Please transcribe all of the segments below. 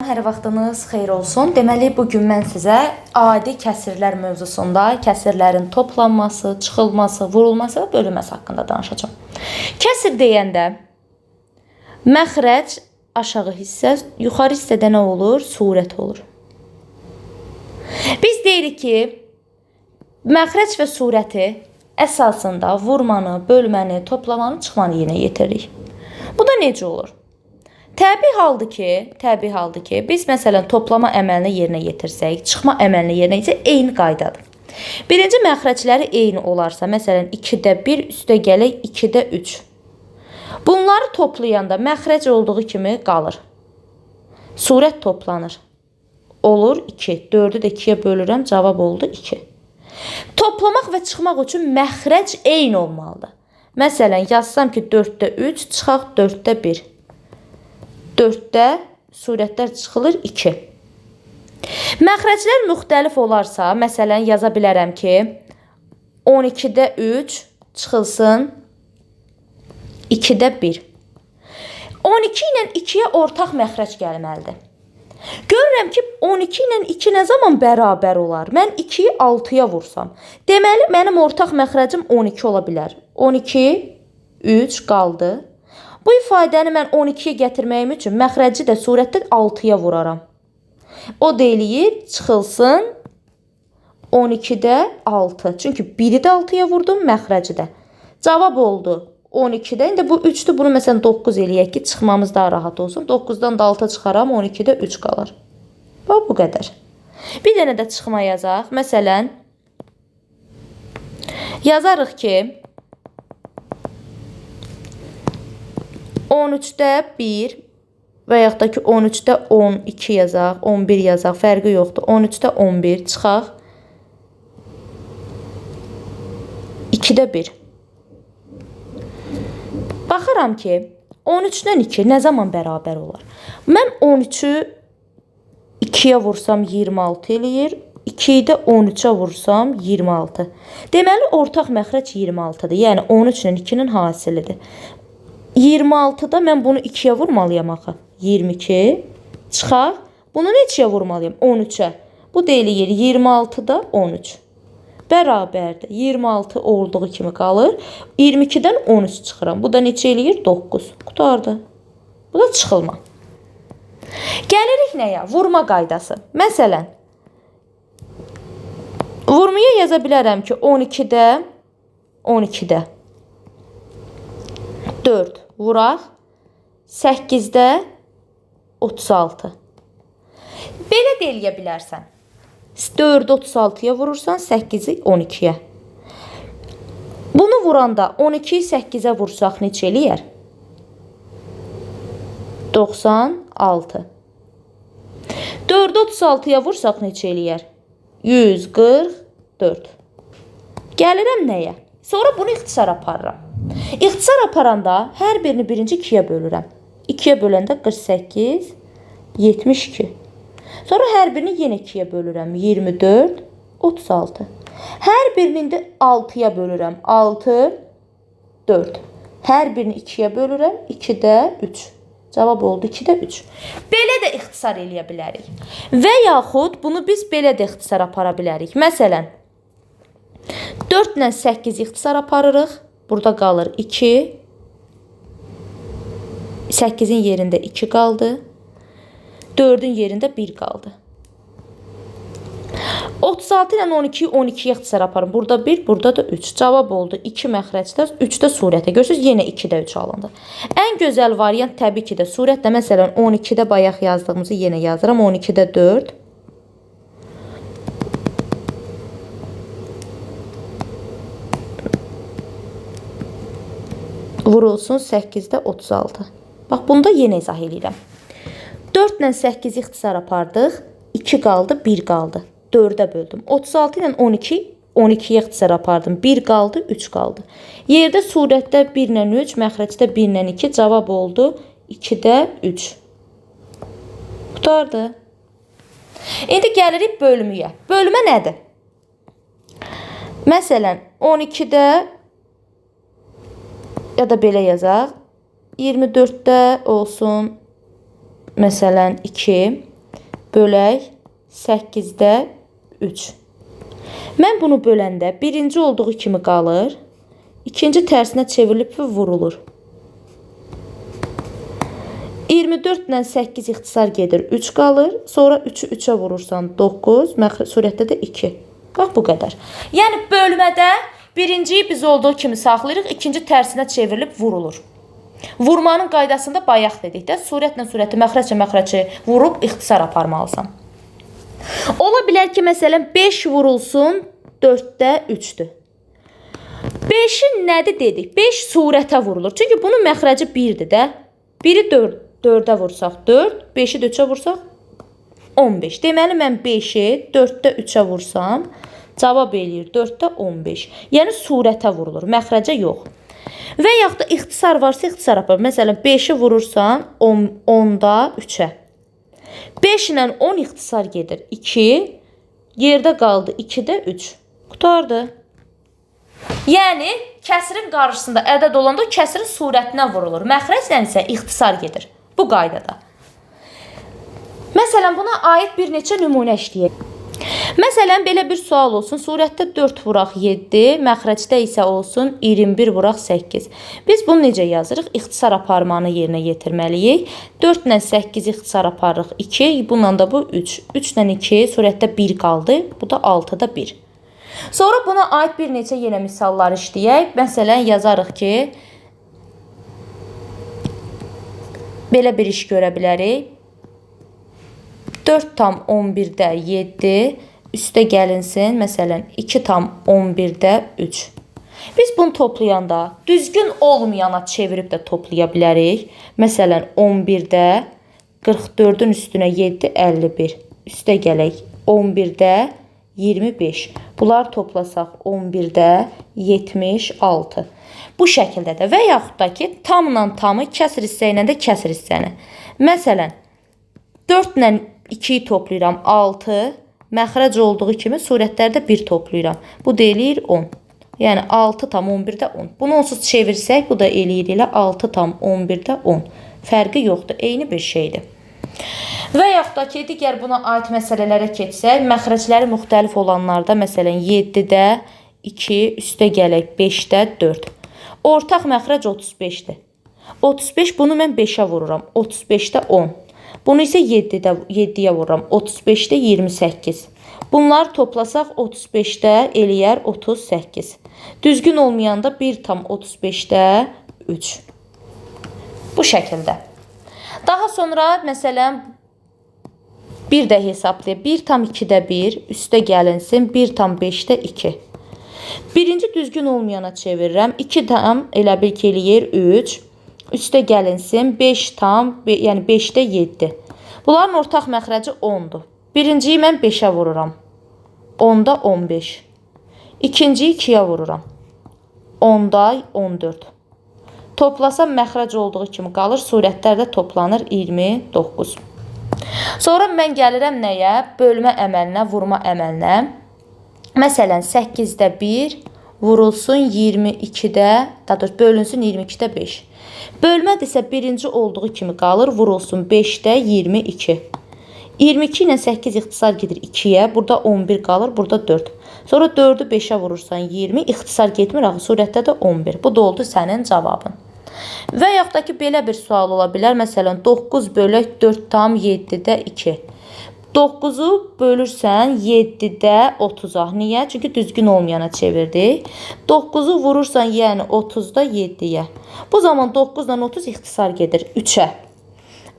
Hər vaxtınız xeyir olsun. Deməli, bugün mən sizə adi kəsirlər mövzusunda kəsirlərin toplanması, çıxılması, vurulması və bölünməsi haqqında danışacağım. Kəsir deyəndə məxrəc aşağı hissə, yuxarı hissədə nə olur? Surət olur. Biz deyirik ki, məxrəc və surəti əsasında vurmanı, bölməni, toplamanı, çıxmanı yerinə yetiririk. Bu da necə olur? Təbii haldır ki, biz məsələn toplama əməlini yerinə yetirsək, çıxma əməlini yerinə yetirsək, eyni qaydadır. Birinci məxrəcləri eyni olarsa, məsələn 2-də 1 üstə gələk 2-də 3. Bunları toplayanda məxrəc olduğu kimi qalır. Surət toplanır. Olur 2. 4-ü də 2-yə bölürəm, cavab oldu 2. Toplamaq və çıxmaq üçün məxrəc eyni olmalıdır. Məsələn, yazsam ki 4-də 3, çıxaq 4-də 1. 4-də surətlər çıxılır 2. Məxrəclər müxtəlif olarsa, məsələn, yaza bilərəm ki, 12-də 3 çıxılsın 2-də 1. 12 ilə 2-yə ortaq məxrəc gəlməlidir. Görürəm ki, 12 ilə 2 nə zaman bərabər olar? Mən 2-yi 6-ya vursam. Deməli, mənim ortaq məxrəcim 12 ola bilər. 12, 3 qaldı. Bu ifadəni mən 12-yə gətirməyim üçün məxrəci də surətdə 6-ya vuraram. O deyiləyir, çıxılsın 12-də 6. Çünki 1-i də 6-ya vurdum, məxrəci də. Cavab oldu 12-də. İndi bu 3-dür, bunu məsələn 9 eləyək ki, çıxmamız daha rahat olsun. 9-dan da 6 çıxaram, 12-də 3 qalır. Bu qədər. Bir dənə də çıxma yazaq. Məsələn, yazarıq ki, 13-də 1 və yaxud da ki 13-də 12 yazaq, 11 yazaq, fərqi yoxdur. 13-də 11 çıxaq 2-də 1. Baxıram ki 13-dən 2 nə zaman bərabər olar? Mən 13-ü 2-yə vursam 26 eləyir. 2-yi də 13-ə vursam 26. Deməli, ortaq məxrəc 26-dır. Yəni 13 ilə 2-nin hasilidir. 26-da mən bunu 2-yə vurmalıyam axı. 22 çıxaq. Bunu neçəyə vurmalıyam? 13-ə. Bu deyiləyir 26-da 13. Bərabərdir. 26 olduğu kimi qalır. 22-dən 13 çıxıram. Bu da neçə eləyir? 9. Qutardı. Bu da çıxılma. Gəlirik nəyə? Vurma qaydası. Məsələn, vurmaya yaza bilərəm ki, 12-də 4 vuraq, 8-də 36. Belə də eləyə bilərsən. 4-ü 36-ya vurursan, 8-i 12-yə. Bunu vuranda 12-yi 8-ə vursaq neçə eləyər? 96. 4-ü 36-ya vursaq neçə eləyər? 144. Gəlirəm nəyə? Sonra bunu ixtisar aparıram. İxtisar aparanda hər birini birinci 2-yə bölürəm. 2-yə böləndə 48, 72. Sonra hər birini yenə 2-yə bölürəm. 24, 36. Hər birini indi 6-ya bölürəm. 6, 4. Hər birini 2-yə bölürəm. 2-də 3. Cavab oldu 2-də 3. Belə də ixtisar eləyə bilərik. Və yaxud bunu biz belə də ixtisar apara bilərik. Məsələn, 4 ilə 8 ixtisar aparırıq. Burada qalır 2. 8-in yerində 2 qaldı. 4-ün yerində 1 qaldı. 36 ilə 12-yi 12-yə ixtisar aparım. Burada 1, burada da 3. Cavab oldu 2 məxrəcdə, 3-də surətə. Görürsünüz, yenə 2-də 3 alındı. Ən gözəl variant təbii ki də surətlə. Məsələn, 12-də bayaq yazdığımızı yenə yazıram. 12-də 4. Vurulsun 8-də 36. Bax, bunda yenə izah edirəm. 4 ilə 8 ixtisar apardıq. 2 qaldı, 1 qaldı. 4-ə böldüm. 36 ilə 12-yə ixtisar apardım. 1 qaldı, 3 qaldı. Yerdə surətdə 1 ilə 3, məxrəcdə 1 ilə 2. Cavab oldu 2-də 3. Qutardı. İndi gəlirik bölmüyə. Bölmə nədir? Məsələn, 12-də ya da belə yazaq. 24-də olsun, məsələn, 2. bölək 8-də 3. Mən bunu böləndə birinci olduğu kimi qalır. İkinci tərsinə çevrilib və vurulur. 24 ilə 8 ixtisar gedir, 3 qalır. Sonra 3'ü 3'ə vurursan 9, surətdə də 2. Bax, bu qədər. Yəni, bölmədə birinciyi biz olduğu kimi saxlayırıq, ikinci tərsinə çevrilib vurulur. Vurmanın qaydasında bayaq dedik də, surətlə surəti, məxrəclə vurub ixtisar aparmalısan. Ola bilər ki, məsələn, 5 vurulsun, 4'də 3'dür. 5'in nədir dedik? 5 surətə vurulur. Çünki bunun məxrəci 1'dir də. 1'i 4'ə vursaq 4, 5'i 3'ə vursaq 15. Deməli, mən 5'i 4'də 3'ə vursam, cavab eləyir 4'də 15. Yəni, surətə vurulur, məxrəcə yox. Və yaxud da ixtisar varsa, ixtisar apar. Məsələn, 5'i vurursan 10'da 3'ə. 5 ilə 10 ixtisar gedir. 2, yerdə qaldı 2'də 3. Qutardı. Yəni, kəsirin qarşısında ədəd olanda kəsirin surətinə vurulur. Məxrəclə isə ixtisar gedir. Bu qaydada. Məsələn, buna aid bir neçə nümunə işləyək. Məsələn, belə bir sual olsun. Surətdə 4 vuraq 7, məxrəcdə isə olsun 21 vuraq 8. Biz bunu necə yazırıq? İxtisar aparmanı yerinə yetirməliyik. 4 ilə 8 ixtisar aparırıq 2, bununla da bu 3. 3 ilə 2, surətdə 1 qaldı. Bu da 6'da 1. Sonra buna aid bir neçə yenə misallar işləyək. Məsələn, yazarıq ki, belə bir iş görə bilərik. 4 tam 11'də 7, üstə gəlinsin, məsələn, 2 tam 11'də 3. Biz bunu toplayanda düzgün olmayana çevirib də toplaya bilərik. Məsələn, 11'də 44'ün üstünə 7, 51. Üstə gələk 11'də 25. Bunlar toplasaq 11'də 76. Bu şəkildə də və yaxud da ki, tamla tamı, kəsr hissə ilə də kəsr hissəni. Məsələn, 4 ilə 2'yi toplayıram 6, məxrəc olduğu kimi surətlərdə 1 toplayıram. Bu da eləyir 10. Yəni 6 tam 11'də 10. Bunu onsuz çevirsək, bu da eləyir elə 6 tam 11'də 10. Fərqi yoxdur, eyni bir şeydir. Və yaxud da ki, digər buna aid məsələlərə keçsək, məxrəcləri müxtəlif olanlarda, məsələn, 7'də 2, üstə gələk 5'də 4. Ortaq məxrəc 35'dir. 35, bunu mən 5'ə vururam. 35'də 10. Bunu isə 7'yə vururam. 35'də 28. Bunları toplasaq 35'də eləyər 38. Düzgün olmayanda 1 tam 35'də 3. Bu şəkildə. Daha sonra, məsələn, bir də hesablayaq. 1 tam 2'də 1, üstə gəlinsin 1 tam 5'də 2. Birinci düzgün olmayana çevirirəm. 2 tam elə bil ki eləyir 3. Üstə gəlinsin 5 tam, yəni 5'də 7. Bunların ortaq məxrəci 10'dur. Birinciyi mən 5'ə vururam. 10'da 15. İkinciyi 2'yə vururam. 10'da 14. Toplasam məxrəc olduğu kimi qalır. Surətlər də toplanır 29. Sonra mən gəlirəm nəyə? Bölmə əməlinə, vurma əməlinə. Məsələn, 8'də 1 vurulsun 22'də, bölünsün 22'də 5. Bölmədirsə birinci olduğu kimi qalır, vurulsun 5'də 22. 22 ilə 8 ixtisar gedir 2'yə, burada 11 qalır, burada 4. Sonra 4'ü 5'ə vurursan 20, ixtisar getmir, axı surətdə də 11. Bu da oldu sənin cavabın. Və yaxud da ki, belə bir sual ola bilər. Məsələn, 9 bölək 4 tam 7'də 2. 9'u bölürsən 7'də 30'a. Niyə? Çünki düzgün olmayana çevirdik. 9'u vurursan, yəni 30'da 7'yə. Bu zaman 9 ilə 30 ixtisar gedir 3'ə.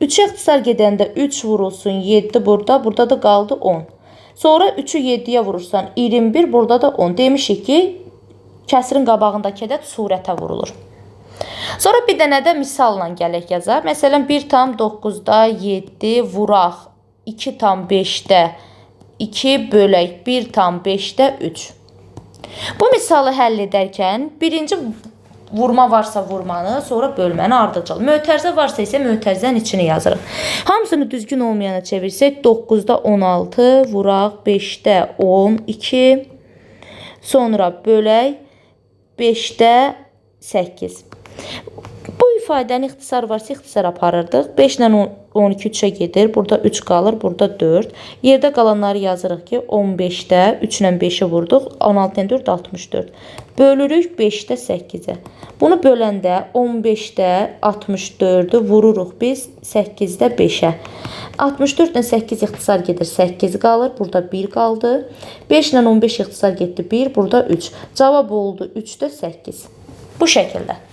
3'ə ixtisar gedəndə 3 vurulsun 7 burada, burada da qaldı 10. Sonra 3'ü 7'yə vurursan 21, burada da 10. Demişik ki, kəsirin qabağındakı ədəd surətə vurulur. Sonra bir dənə də misalla gələk yazar. Məsələn, 1 tam 9'da 7 vuraq 2 tam 5'də 2 bölək 1 tam 5'də 3. Bu misalı həll edərkən birinci vurma varsa vurmanı, sonra bölməni ardıcıl. Mötərizə varsa isə mötərizənin içini yazırıq. Hamısını düzgün olmayana çevirsək 9'da 16 vuraq 5'də 12, sonra bölək 5'də 8. Bu ifadənin ixtisarı varsa ixtisar aparırdıq. 5 ilə 12 3-ə gedir. Burada 3 qalır, burada 4. Yerdə qalanları yazırıq ki, 15-də 3 ilə 5-i vurduq. 16 ilə 4 64. Bölürük 5-də 8-ə. Bunu böləndə 15-də 64-ü vururuq biz 8-də 5-ə. 64 ilə 8 ixtisar gedir, 8 qalır. Burada 1 qaldı. 5 ilə 15 ixtisar getdi, 1. Burada 3. Cavab oldu 3-də 8. Bu şəkildə.